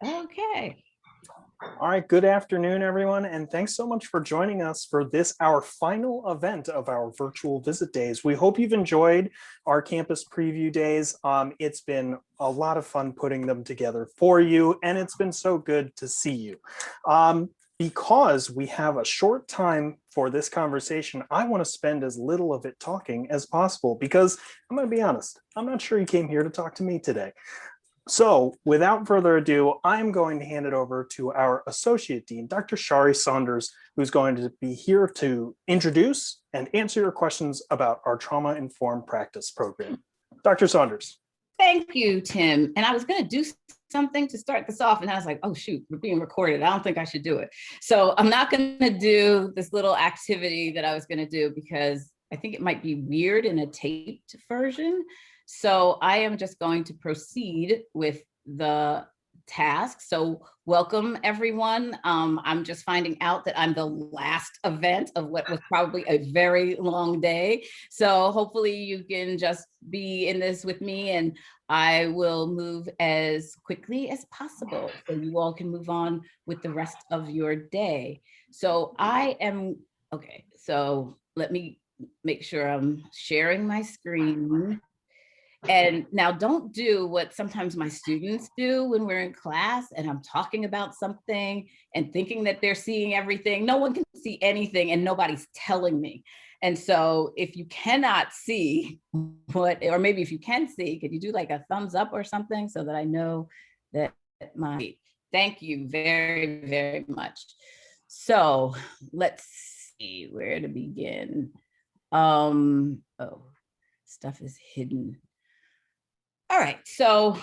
Okay. All right, good afternoon, everyone, and thanks so much for joining us for this, our final event of our virtual visit days. We hope you've enjoyed our campus preview days. It's been a lot of fun putting them together for you, and it's been so good to see you. Because we have a short time for this conversation, I want to spend as little of it talking as possible because I'm going to be honest, I'm not sure you came here to talk to me today. So without further ado, I'm going to hand it over to our Associate Dean, Dr. Shari Saunders, who's going to be here to introduce and answer your questions about our trauma-informed practice program. Dr. Saunders. Thank you, Tim. And I was going to do something to start this off, and I was like, oh, shoot, we're being recorded. I don't think I should do it. So I'm not going to do this little activity that I was going to do because I think it might be weird in a taped version. So I am just going to proceed with the task. So welcome, everyone. I'm just finding out that I'm the last event of what was probably a very long day. So hopefully you can just be in this with me, and I will move as quickly as possible so you all can move on with the rest of your day. So okay, so let me make sure I'm sharing my screen. And now don't do what sometimes my students do when we're in class and I'm talking about something and thinking that they're seeing everything. No one can see anything and nobody's telling me. And so if you cannot see what, or maybe if you can see, could you do like a thumbs up or something so that I know that thank you very, very much. So let's see where to begin. Oh, stuff is hidden. All right, so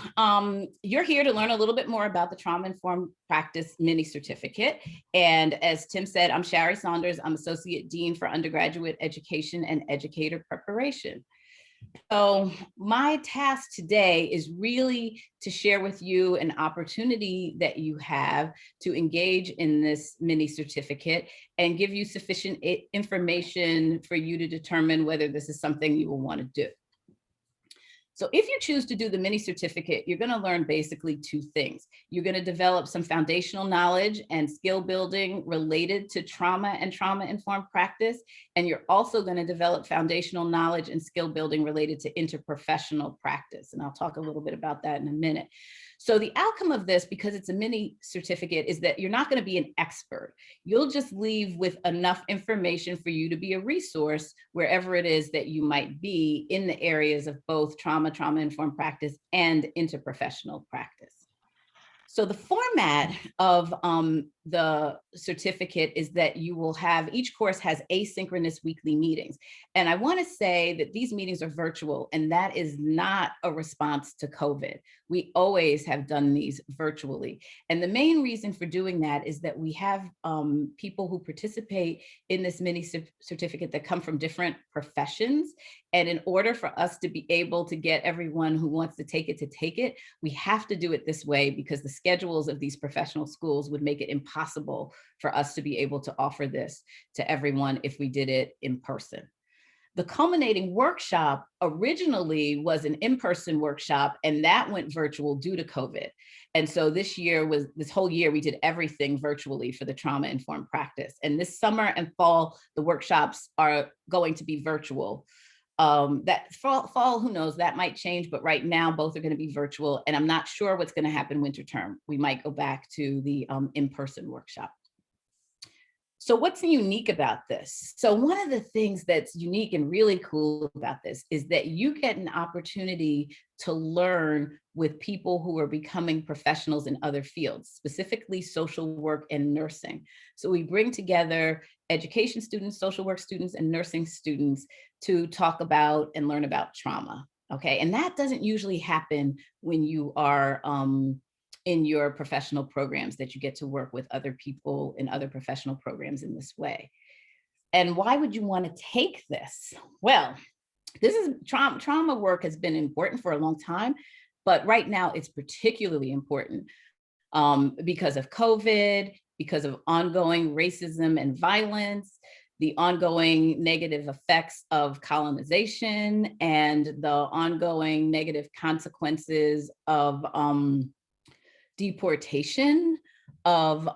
you're here to learn a little bit more about the Trauma-Informed Practice Mini Certificate. And as Tim said, I'm Shari Saunders. I'm Associate Dean for Undergraduate Education and Educator Preparation. So my task today is really to share with you an opportunity that you have to engage in this mini certificate and give you sufficient information for you to determine whether this is something you will want to do. So if you choose to do the mini certificate, you're going to learn basically two things. You're going to develop some foundational knowledge and skill building related to trauma and trauma-informed practice. And you're also going to develop foundational knowledge and skill building related to interprofessional practice. And I'll talk a little bit about that in a minute. So the outcome of this, because it's a mini certificate, is that you're not going to be an expert. You'll just leave with enough information for you to be a resource wherever it is that you might be in the areas of both trauma-informed practice, and interprofessional practice. So the format of the certificate is that you will have, each course has asynchronous weekly meetings. And I want to say that these meetings are virtual, and that is not a response to COVID. We always have done these virtually. And the main reason for doing that is that we have people who participate in this mini certificate that come from different professions. And in order for us to be able to get everyone who wants to take it, we have to do it this way because the schedules of these professional schools would make it impossible for us to be able to offer this to everyone if we did it in person. The culminating workshop originally was an in-person workshop, and that went virtual due to COVID. And so this whole year, we did everything virtually for the trauma-informed practice. And this summer and fall, the workshops are going to be virtual. That fall, who knows, that might change, but right now both are going to be virtual, and I'm not sure what's going to happen winter term. We might go back to the in-person workshop. So what's unique about this? So one of the things that's unique and really cool about this is that you get an opportunity to learn with people who are becoming professionals in other fields, specifically social work and nursing. So we bring together education students, social work students, and nursing students to talk about and learn about trauma. Okay, and that doesn't usually happen when you are in your professional programs, that you get to work with other people in other professional programs in this way. And why would you want to take this? Well, this is trauma work has been important for a long time, but right now it's particularly important because of COVID, because of ongoing racism and violence, the ongoing negative effects of colonization, and the ongoing negative consequences of deportation of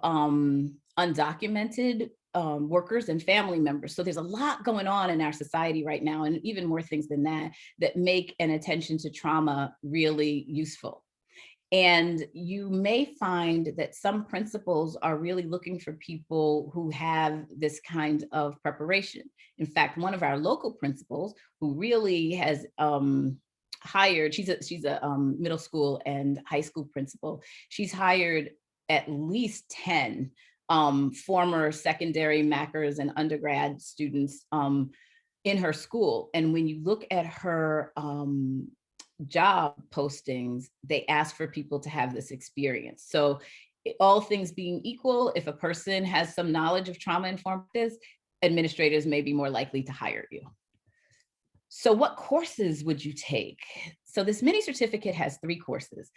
undocumented workers and family members. So there's a lot going on in our society right now, and even more things than that, that make an attention to trauma really useful. And you may find that some principals are really looking for people who have this kind of preparation. In fact, one of our local principals who really has hired, she's a middle school and high school principal. She's hired at least 10 former secondary Mackers and undergrad students in her school. And when you look at her job postings, they ask for people to have this experience. So all things being equal, if a person has some knowledge of trauma-informed practice, administrators may be more likely to hire you. So what courses would you take? So this mini certificate has 3 courses.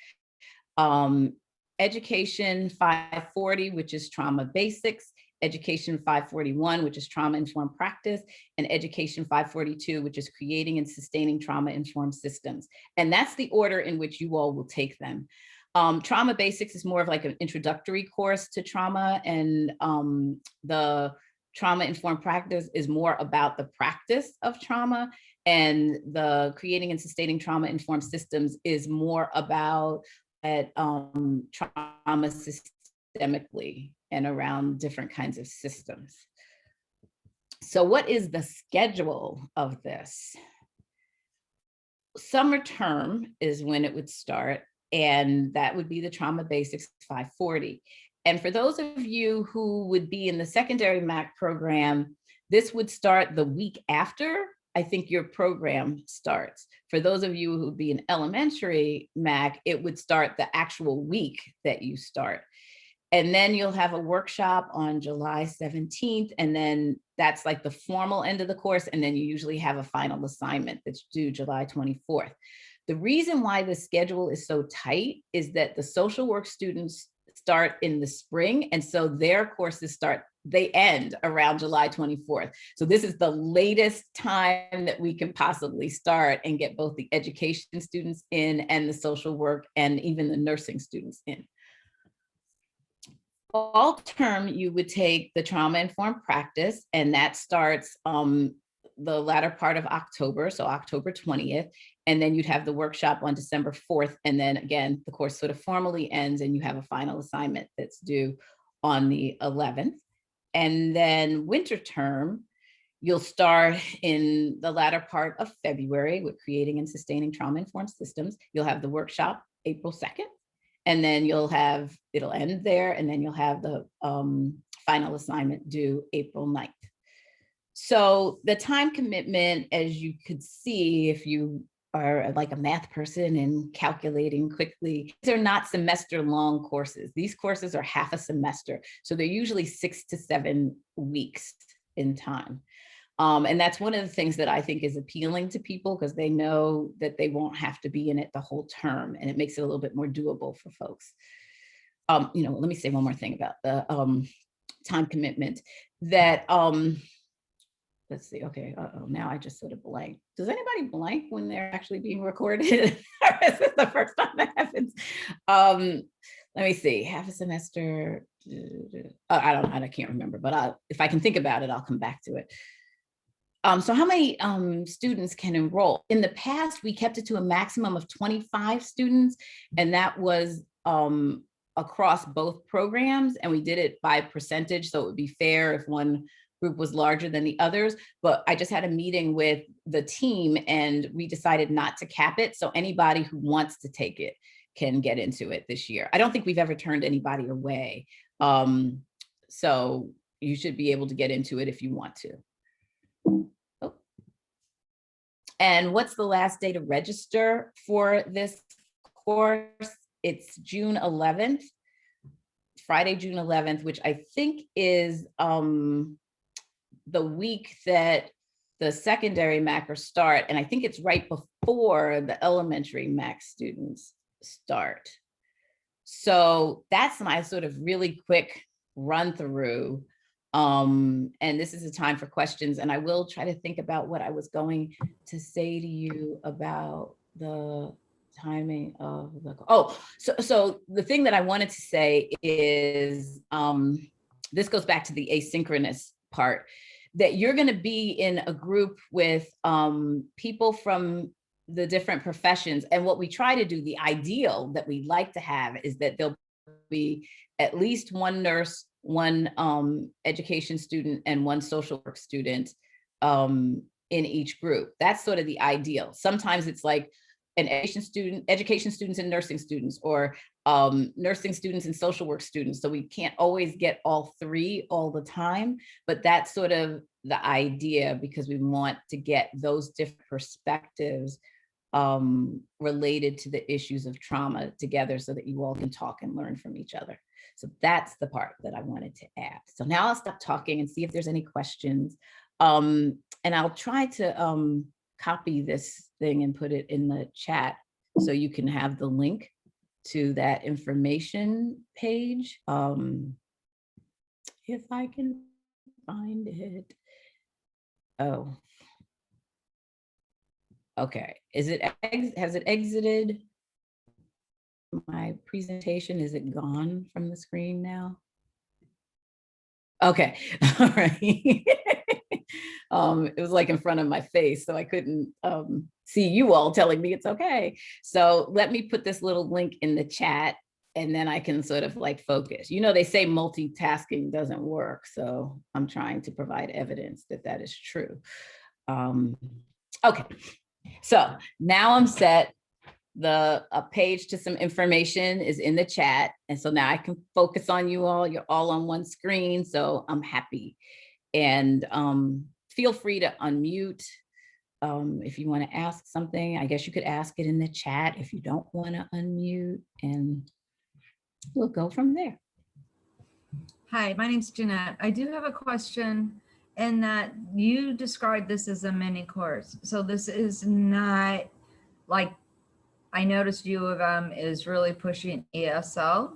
Education 540, which is trauma basics, Education 541, which is trauma-informed practice, and Education 542, which is creating and sustaining trauma-informed systems. And that's the order in which you all will take them. Trauma basics is more of like an introductory course to trauma, and the trauma-informed practice is more about the practice of trauma, and the creating and sustaining trauma-informed systems is more about trauma systemically and around different kinds of systems. So what is the schedule of this? Summer term is when it would start, and that would be the Trauma Basics 540. And for those of you who would be in the secondary MAC program, this would start the week after I think your program starts. For those of you who would be in elementary MAC, it would start the actual week that you start. And then you'll have a workshop on July 17th. And then that's like the formal end of the course. And then you usually have a final assignment that's due July 24th. The reason why the schedule is so tight is that the social work students start in the spring. And so their courses they end around July 24th. So this is the latest time that we can possibly start and get both the education students in and the social work and even the nursing students in. Fall term, you would take the trauma-informed practice, and that starts the latter part of October, so October 20th. And then you'd have the workshop on December 4th. And then again, the course sort of formally ends and you have a final assignment that's due on the 11th. And then winter term, you'll start in the latter part of February with creating and sustaining trauma-informed systems. You'll have the workshop April 2nd. And then it'll end there, and then you'll have the final assignment due April 9th. So the time commitment, as you could see, if you are like a math person and calculating quickly, these are not semester-long courses. These courses are half a semester. So they're usually 6 to 7 weeks in time. And that's one of the things that I think is appealing to people, because they know that they won't have to be in it the whole term, and it makes it a little bit more doable for folks. Let me say one more thing about the time commitment. That let's see. Okay. Now I just sort of blank. Does anybody blank when they're actually being recorded? This is the first time that happens. Let me see. Half a semester. I can't remember. But if I can think about it, I'll come back to it. So how many students can enroll? In the past, we kept it to a maximum of 25 students, and that was across both programs, and we did it by percentage, so it would be fair if one group was larger than the others. But I just had a meeting with the team, and we decided not to cap it, so anybody who wants to take it can get into it this year. I don't think we've ever turned anybody away, so you should be able to get into it if you want to. Oh. And what's the last day to register for this course? It's June 11th, Friday, June 11th, which I think is the week that the secondary MACers start. And I think it's right before the elementary MAC students start. So that's my sort of really quick run through. And this is a time for questions, and I will try to think about what I was going to say to you about the timing of the, so the thing that I wanted to say is, this goes back to the asynchronous part, that you're going to be in a group with people from the different professions. And what we try to do, the ideal that we like to have, is that there'll be at least one nurse, one education student, and one social work student in each group. That's sort of the ideal. Sometimes it's like an education students and nursing students, or nursing students and social work students. So we can't always get all three all the time, but that's sort of the idea, because we want to get those different perspectives related to the issues of trauma together, so that you all can talk and learn from each other. So that's the part that I wanted to add. So now I'll stop talking and see if there's any questions. And I'll try to copy this thing and put it in the chat so you can have the link to that information page. If I can find it. Oh. Okay, has it exited my presentation? Is it gone from the screen now? Okay, all right. It was like in front of my face, so I couldn't see you all telling me it's okay. So let me put this little link in the chat, and then I can sort of like focus. You know, they say multitasking doesn't work, so I'm trying to provide evidence that that is true. Okay. So now I'm set. A page to some information is in the chat. And so now I can focus on you all. You're all on one screen, so I'm happy. And feel free to unmute if you want to ask something. I guess you could ask it in the chat if you don't want to unmute, and we'll go from there. Hi, my name's Jeanette. I do have a question, in that you described this as a mini course. So this is not like, I noticed U of M is really pushing ESL.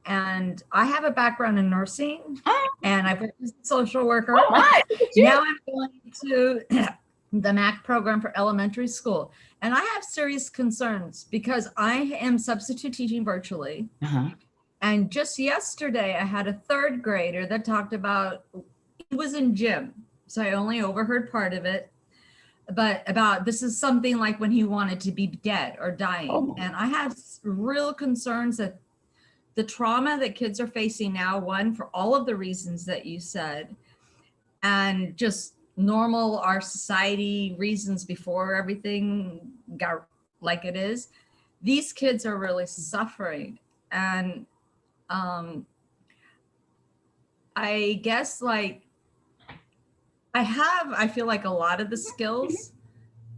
And I have a background in nursing, and I've worked as a social worker. Oh my, now I'm going to the MAC program for elementary school. And I have serious concerns because I am substitute teaching virtually. And just yesterday, I had a third grader that talked about, he was in gym, so I only overheard part of it, but about this is something like when he wanted to be dead or dying. Oh. And I have real concerns that the trauma that kids are facing now, one, for all of the reasons that you said, and just normal, our society reasons before everything got like it is, these kids are really suffering. And I guess like I feel like a lot of the skills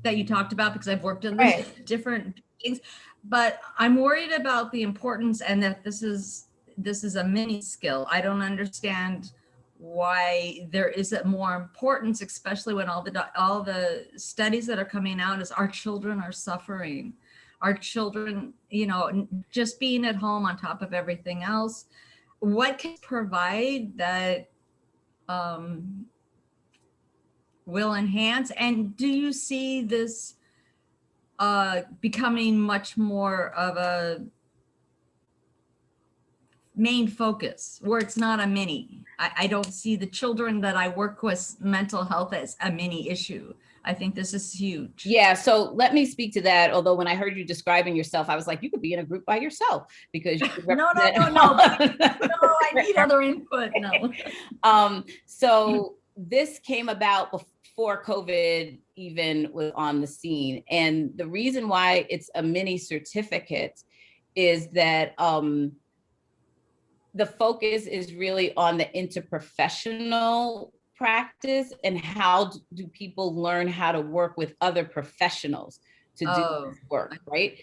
that you talked about, because I've worked in these different things, but I'm worried about the importance, and that this is a mini skill. I don't understand why there isn't more importance, especially when all the studies that are coming out is our children are suffering. Our children, you know, just being at home on top of everything else. What can provide that will enhance? And do you see this becoming much more of a main focus, where it's not a mini? I don't see the children that I work with mental health as a mini issue. I think this is huge. Yeah, so let me speak to that. Although when I heard you describing yourself, I was like, you could be in a group by yourself, because you could represent. No, I need other input. No. So this came about before COVID even was on the scene. And the reason why it's a mini certificate is that the focus is really on the interprofessional practice, and how do people learn how to work with other professionals to do this work, right?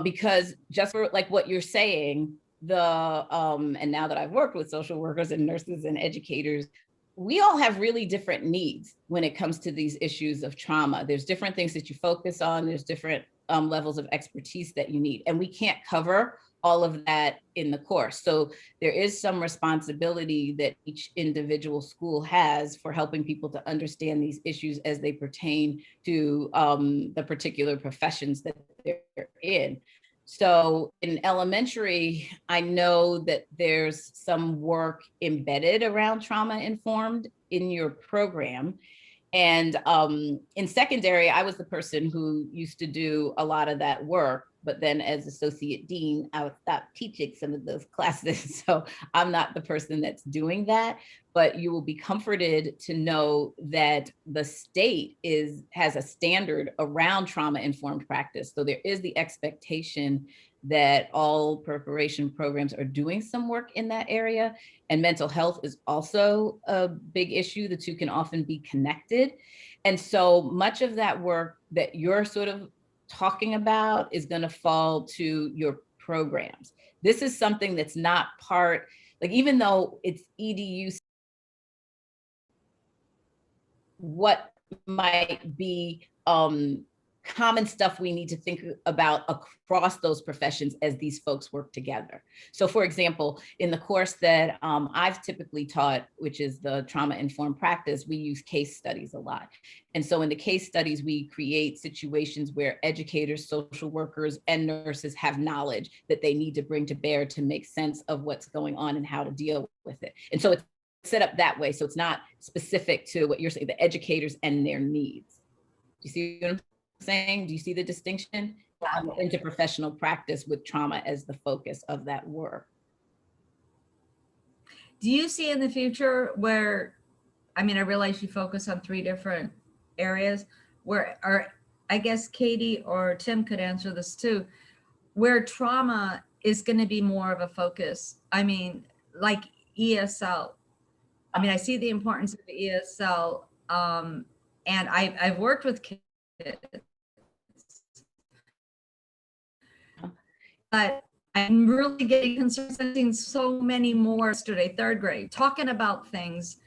Because just for like what you're saying, and now that I've worked with social workers and nurses and educators, we all have really different needs when it comes to these issues of trauma. There's different things that you focus on. There's different levels of expertise that you need, and we can't cover all of that in the course. So there is some responsibility that each individual school has for helping people to understand these issues as they pertain to the particular professions that they're in. So in elementary, I know that there's some work embedded around trauma-informed in your program. And in secondary, I was the person who used to do a lot of that work. But then as associate dean, I stopped teaching some of those classes. So I'm not the person that's doing that, but you will be comforted to know that the state has a standard around trauma-informed practice. So there is the expectation that all preparation programs are doing some work in that area. And mental health is also a big issue. The two can often be connected. And so much of that work that you're sort of talking about is going to fall to your programs. This is something that's not part, like even though it's EDU, what might be common stuff we need to think about across those professions as these folks work together. So for example, in the course that I've typically taught, which is the trauma-informed practice, we use case studies a lot. And so in the case studies, we create situations where educators, social workers, and nurses have knowledge that they need to bring to bear to make sense of what's going on and how to deal with it. And so it's set up that way. So it's not specific to what you're saying, the educators and their needs. Do you see what I'm saying? Do you see the distinction? Interprofessional practice with trauma as the focus of that work. Do you see in the future where, I mean, I realize you focus on 3 different areas where, or I guess Katie or Tim could answer this too, where trauma is going to be more of a focus. I mean, like ESL. I mean, I see the importance of ESL, and I've worked with kids, but I'm really getting concerned. I've seen so many more yesterday, 3rd grade, talking about things,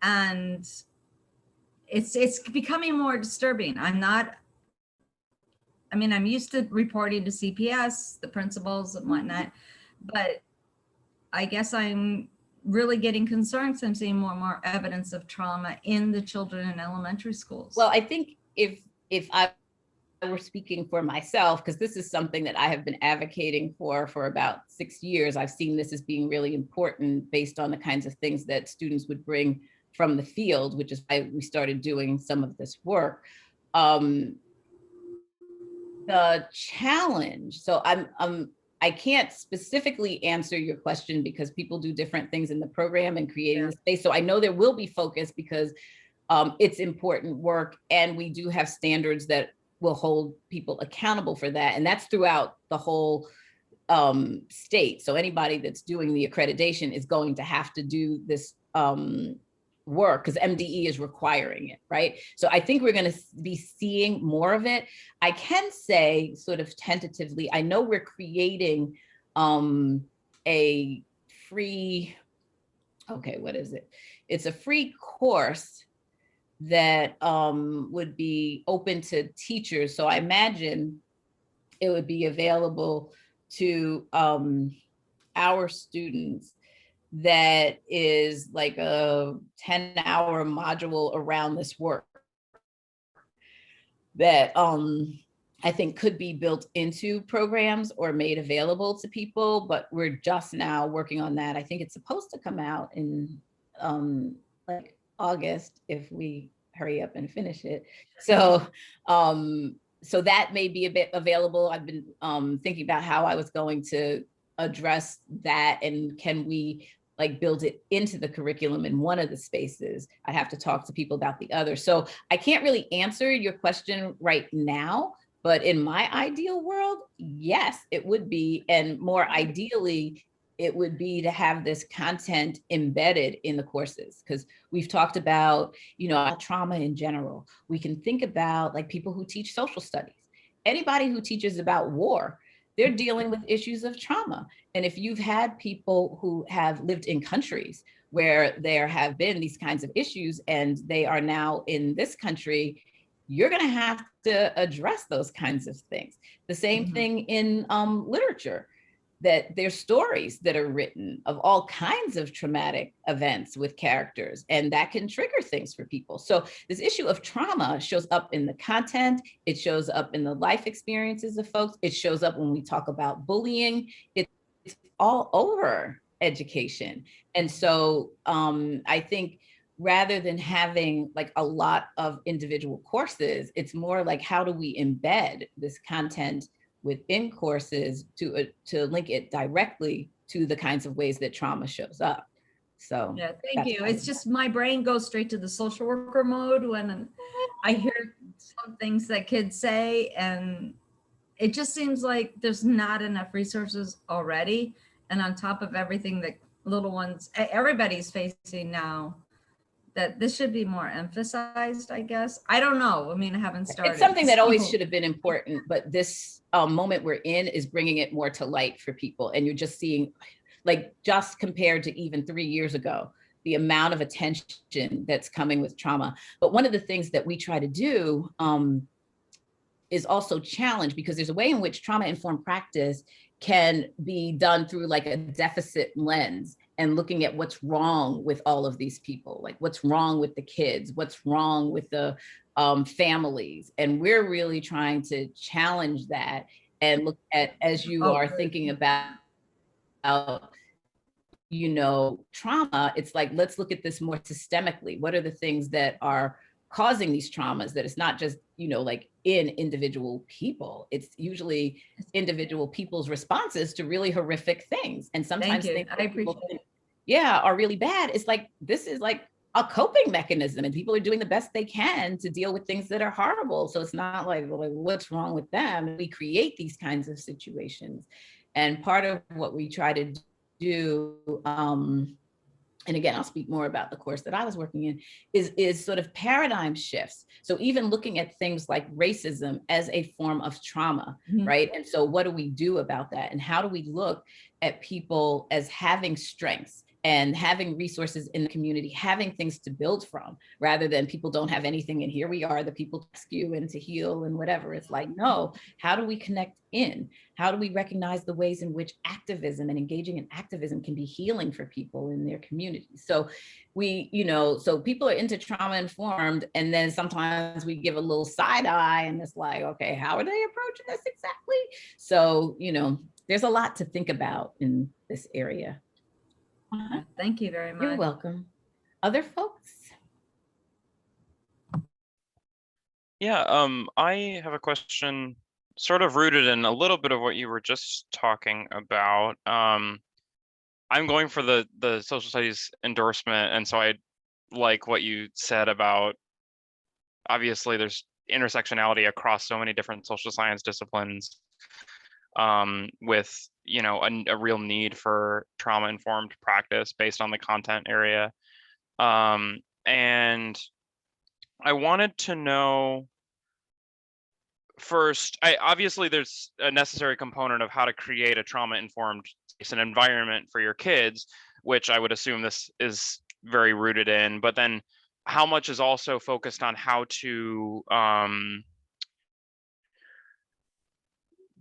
and it's becoming more disturbing. I'm used to reporting to CPS, the principals and whatnot, but I guess I'm really getting concerned because I'm seeing more and more evidence of trauma in the children in elementary schools. Well, I think if I were speaking for myself, because this is something that I have been advocating for about 6 years, I've seen this as being really important based on the kinds of things that students would bring from the field, which is why we started doing some of this work. The challenge, so I can't specifically answer your question because people do different things in the program and creating the space. So I know there will be focus because it's important work, and we do have standards that will hold people accountable for that. And that's throughout the whole state. So anybody that's doing the accreditation is going to have to do this work because MDE is requiring it, right? So I think we're going to be seeing more of it. I can say sort of tentatively, I know we're creating a free, okay, what is it? It's a free course that would be open to teachers. So I imagine it would be available to our students. That is like a 10-hour module around this work that I think could be built into programs or made available to people, but we're just now working on that. I think it's supposed to come out in like August if we hurry up and finish it. So so that may be a bit available. I've been thinking about how I was going to address that, and can we like build it into the curriculum in one of the spaces. I have to talk to people about the other. So I can't really answer your question right now, but in my ideal world, yes, it would be. And more ideally, it would be to have this content embedded in the courses, because we've talked about, you know, trauma in general. We can think about like people who teach social studies, anybody who teaches about war, they're dealing with issues of trauma. And if you've had people who have lived in countries where there have been these kinds of issues and they are now in this country, you're going to have to address those kinds of things. The same thing in literature. that there's stories that are written of all kinds of traumatic events with characters, and that can trigger things for people. So this issue of trauma shows up in the content, it shows up in the life experiences of folks, it shows up when we talk about bullying, it's all over education. And so I think rather than having like a lot of individual courses, it's more like, how do we embed this content within courses to link it directly to the kinds of ways that trauma shows up. So yeah, thank you. It's just my brain goes straight to the social worker mode when I hear some things that kids say, and it just seems like there's not enough resources already. And on top of everything that little ones, everybody's facing now, that this should be more emphasized, I guess. I don't know. I mean, I haven't started. It's something that always should have been important, but this moment we're in is bringing it more to light for people. And you're just seeing, like, just compared to even 3 years ago, the amount of attention that's coming with trauma. But one of the things that we try to do is also challenge, because there's a way in which trauma-informed practice can be done through like a deficit lens and looking at what's wrong with all of these people, like what's wrong with the kids, what's wrong with the families. And we're really trying to challenge that and look at, as you are thinking about, you know, trauma, it's like, let's look at this more systemically. What are the things that are causing these traumas, that it's not just, you know, like in individual people, it's usually individual people's responses to really horrific things. And sometimes things I appreciate it. Yeah, are really bad. It's like, this is like a coping mechanism, and people are doing the best they can to deal with things that are horrible. So it's not like what's wrong with them? We create these kinds of situations. And part of what we try to do, and again, I'll speak more about the course that I was working in, is sort of paradigm shifts. So even looking at things like racism as a form of trauma, right? And so what do we do about that? And how do we look at people as having strengths and having resources in the community, having things to build from, rather than people don't have anything and here we are, the people to rescue and to heal and whatever. It's like, no, how do we connect in? How do we recognize the ways in which activism and engaging in activism can be healing for people in their communities? So we, you know, so people are into trauma informed, and then sometimes we give a little side eye and it's like, okay, how are they approaching this exactly? So, you know, there's a lot to think about in this area. Thank you very much. You're welcome. Other folks? Yeah, I have a question sort of rooted in a little bit of what you were just talking about. I'm going for the social studies endorsement, and so I like what you said about, obviously there's intersectionality across so many different social science disciplines, with, you know, a real need for trauma-informed practice based on the content area. And I wanted to know, first, obviously there's a necessary component of how to create a trauma-informed space and environment for your kids, which I would assume this is very rooted in, but then how much is also focused on how to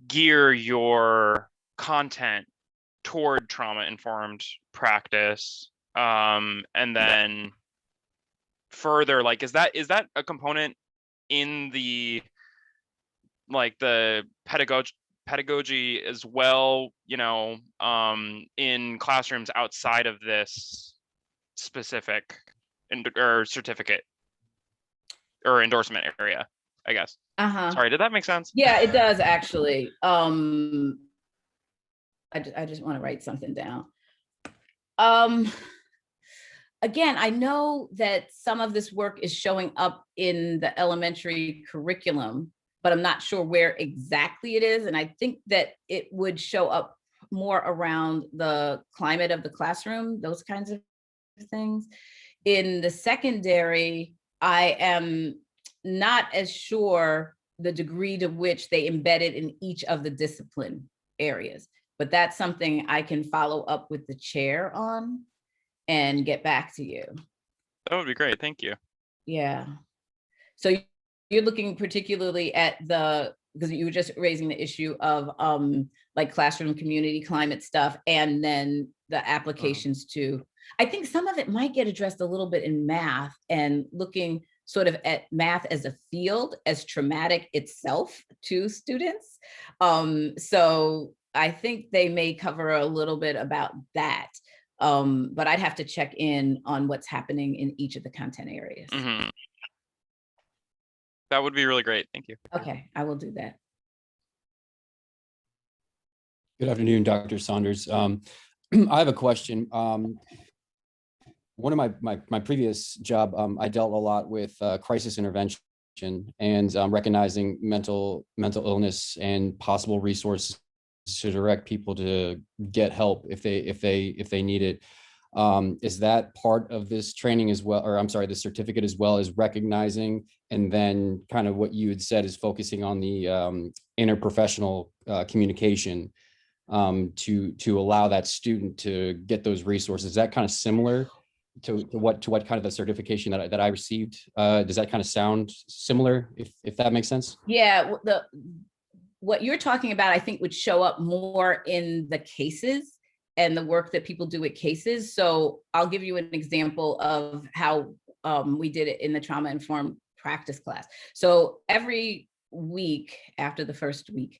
gear your content toward trauma-informed practice, and then further, like, is that a component in the, like, the pedagogy as well, you know, in classrooms outside of this specific or certificate or endorsement area, I guess. Sorry, did that make sense? Yeah, it does actually. I just want to write something down. Again, I know that some of this work is showing up in the elementary curriculum, but I'm not sure where exactly it is. And I think that it would show up more around the climate of the classroom, those kinds of things. In the secondary, I am not as sure the degree to which they embed it in each of the discipline areas, but that's something I can follow up with the chair on and get back to you. That would be great. Thank you. Yeah. So you're looking particularly at because you were just raising the issue of like classroom community climate stuff, and then the applications to, I think some of it might get addressed a little bit in math, and looking sort of at math as a field, as traumatic itself to students. So I think they may cover a little bit about that. But I'd have to check in on what's happening in each of the content areas. Mhm. That would be really great. Thank you. Okay, I will do that. Good afternoon, Dr. Saunders. I have a question. One of my previous job, I dealt a lot with crisis intervention and recognizing mental illness and possible resources to direct people to get help if they need it. Is that part of this training as well, or I'm sorry, the certificate, as well as recognizing, and then kind of what you had said is focusing on the interprofessional communication to allow that student to get those resources? Is that kind of similar to what kind of the certification that I received? Does that kind of sound similar, if that makes sense? Yeah, what you're talking about, I think, would show up more in the cases and the work that people do with cases. So I'll give you an example of how we did it in the trauma-informed practice class. So every week after the first week,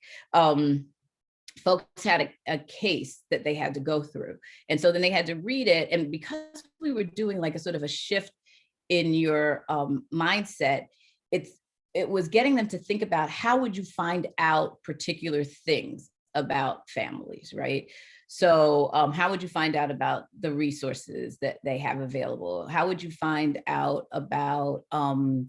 folks had a case that they had to go through. And so then they had to read it. And because we were doing like a sort of a shift in your mindset, it was getting them to think about, how would you find out particular things about families, right? So how would you find out about the resources that they have available? How would you find out about some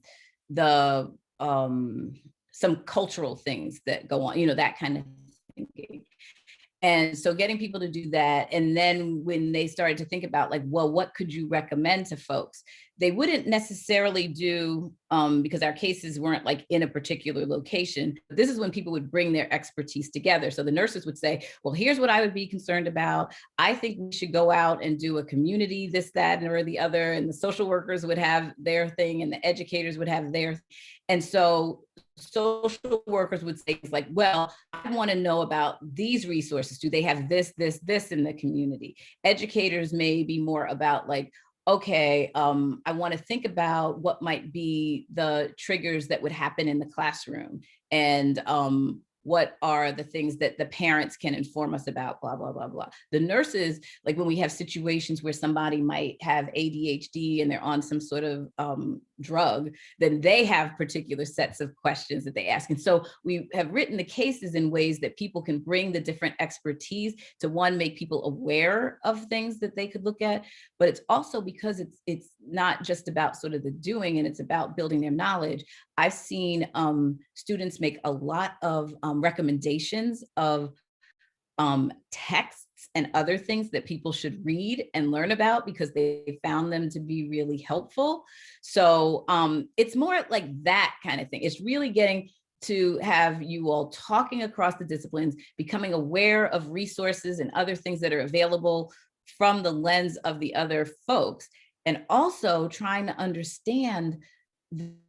cultural things that go on, that kind of thinking. And so getting people to do that. And then when they started to think about like, well, what could you recommend to folks? They wouldn't necessarily do, because our cases weren't like in a particular location. This is when people would bring their expertise together. So the nurses would say, well, here's what I would be concerned about. I think we should go out and do a community, this, that, or the other. And the social workers would have their thing, and the educators would have their. And so social workers would say things like, well, I want to know about these resources. Do they have this, this, this in the community? Educators may be more about like, okay, I want to think about what might be the triggers that would happen in the classroom, and what are the things that the parents can inform us about, blah, blah, blah, blah. The nurses, like when we have situations where somebody might have ADHD and they're on some sort of drug, then they have particular sets of questions that they ask. And so we have written the cases in ways that people can bring the different expertise to, one, make people aware of things that they could look at, but it's also because it's not just about sort of the doing, and it's about building their knowledge. I've seen students make a lot of recommendations of texts and other things that people should read and learn about because they found them to be really helpful. So it's more like that kind of thing. It's really getting to have you all talking across the disciplines, becoming aware of resources and other things that are available from the lens of the other folks, and also trying to understand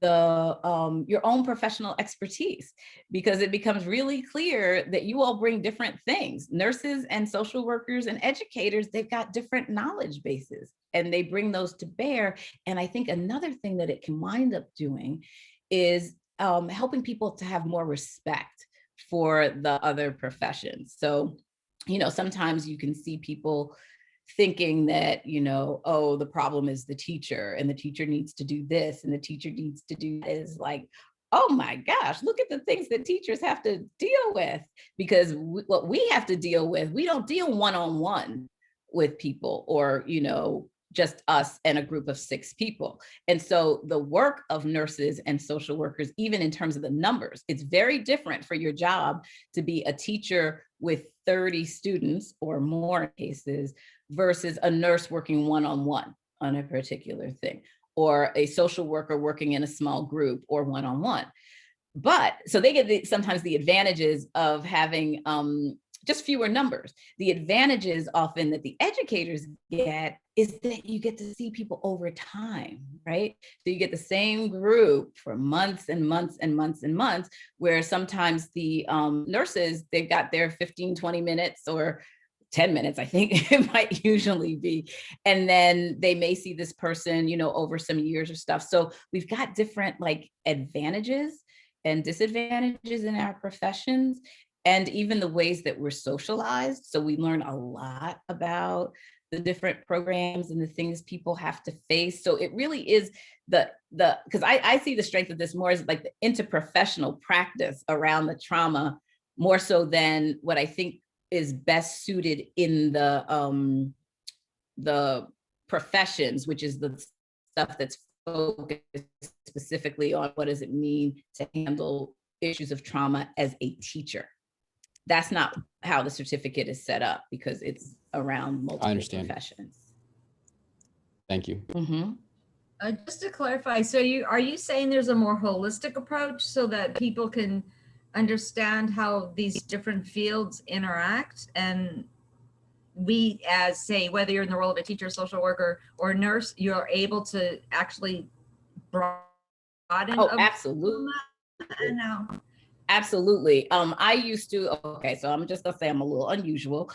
your own professional expertise, because it becomes really clear that you all bring different things. Nurses and social workers and educators, they've got different knowledge bases, and they bring those to bear. And I think another thing that it can wind up doing is helping people to have more respect for the other professions. So, sometimes you can see people thinking that, oh, the problem is the teacher, and the teacher needs to do this, and the teacher needs to do that. Is like, oh my gosh, look at the things that teachers have to deal with, because what we have to deal with, we don't deal one-on-one with people, or, just us and a group of 6 people. And so the work of nurses and social workers, even in terms of the numbers, it's very different for your job to be a teacher with 30 students or more cases versus a nurse working one-on-one on a particular thing, or a social worker working in a small group or one-on-one. But so they get sometimes the advantages of having just fewer numbers. The advantages often that the educators get is that you get to see people over time, right? So you get the same group for months and months and months and months, where sometimes the nurses, they've got their 15, 20 minutes or 10 minutes, I think it might usually be. And then they may see this person, over some years or stuff. So we've got different like advantages and disadvantages in our professions, and even the ways that we're socialized. So we learn a lot about the different programs and the things people have to face. So it really is because I see the strength of this more as like the interprofessional practice around the trauma, more so than what I think is best suited in the professions, which is the stuff that's focused specifically on what does it mean to handle issues of trauma as a teacher. That's not how the certificate is set up, because it's around multiple professions. Thank you. Mm-hmm. Just to clarify, so are you saying there's a more holistic approach so that people can understand how these different fields interact, and we, as say, whether you're in the role of a teacher, social worker, or nurse, you're able to actually broaden? Oh, absolutely. Absolutely. I used to, okay, so I'm just gonna say I'm a little unusual,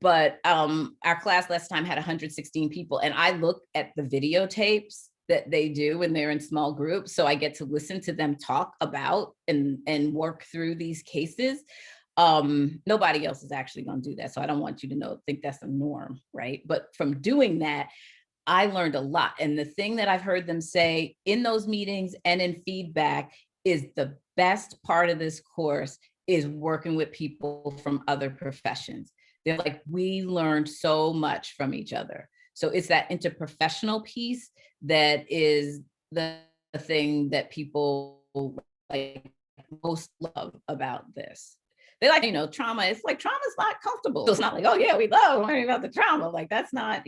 but our class last time had 116 people, and I look at the videotapes that they do when they're in small groups. So I get to listen to them talk about and work through these cases. Nobody else is actually going to do that. So I don't want you to think that's a norm, right? But from doing that, I learned a lot. And the thing that I've heard them say in those meetings and in feedback is the best part of this course is working with people from other professions. They're like, we learned so much from each other. So it's that interprofessional piece that is the thing that people like most love about this. They like, trauma. It's like, trauma's not comfortable. So it's not like, oh yeah, we love learning about the trauma. Like that's not,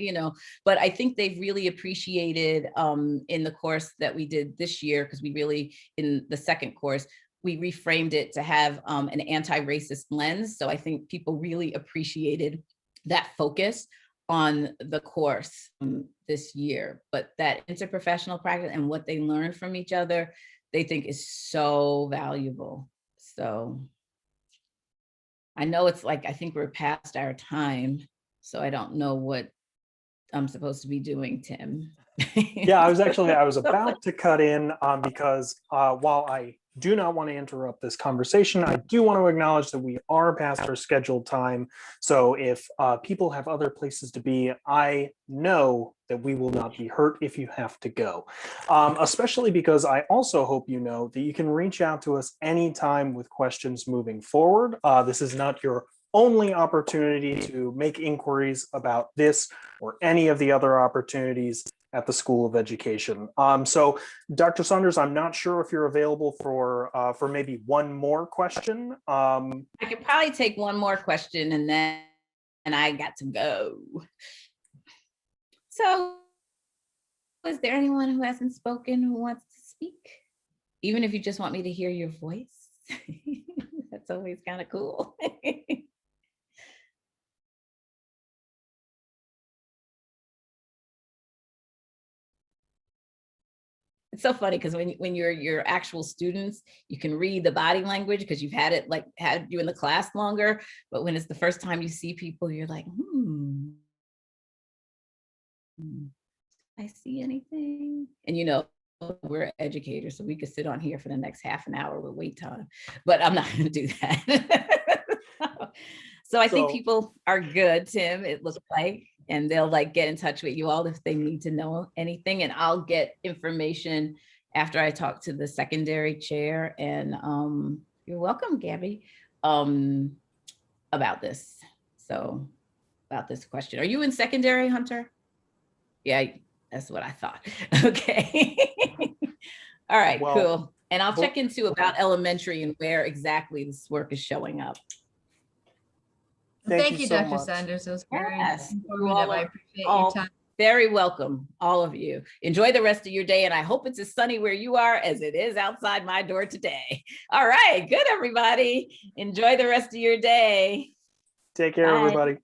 but I think they've really appreciated in the course that we did this year, because we really, in the second course, we reframed it to have an anti-racist lens. So I think people really appreciated that focus on the course this year. But that interprofessional practice and what they learn from each other, they think is so valuable. So I know it's like, I think we're past our time, so I don't know what I'm supposed to be doing, Tim. Yeah, I was about to cut in because while I do not want to interrupt this conversation, I do want to acknowledge that we are past our scheduled time. So if people have other places to be, I know that we will not be hurt if you have to go. Especially because I also hope you know that you can reach out to us anytime with questions moving forward. This is not your only opportunity to make inquiries about this or any of the other opportunities at the School of Education. So Dr. Saunders, I'm not sure if you're available for maybe one more question. I could probably take one more question and I got to go. So is there anyone who hasn't spoken who wants to speak? Even if you just want me to hear your voice, that's always kind of cool. It's so funny because when you're your actual students, you can read the body language because you've had you in the class longer. But when it's the first time you see people, you're like, I see anything? And we're educators, so we could sit on here for the next half an hour with wait time, but I'm not going to do that. So I think people are good, Tim, it looks like, and they'll get in touch with you all if they need to know anything. And I'll get information after I talk to the secondary chair. And you're welcome, Gabby, about this. So about this question. Are you in secondary, Hunter? Yeah, that's what I thought. Okay. All right, cool. And I'll check into about elementary and where exactly this work is showing up. Thank you, Dr. Saunders. It was very informative. I appreciate your time. Very welcome, all of you. Enjoy the rest of your day, and I hope it's as sunny where you are as it is outside my door today. All right, good, everybody. Enjoy the rest of your day. Take care, Bye. everybody.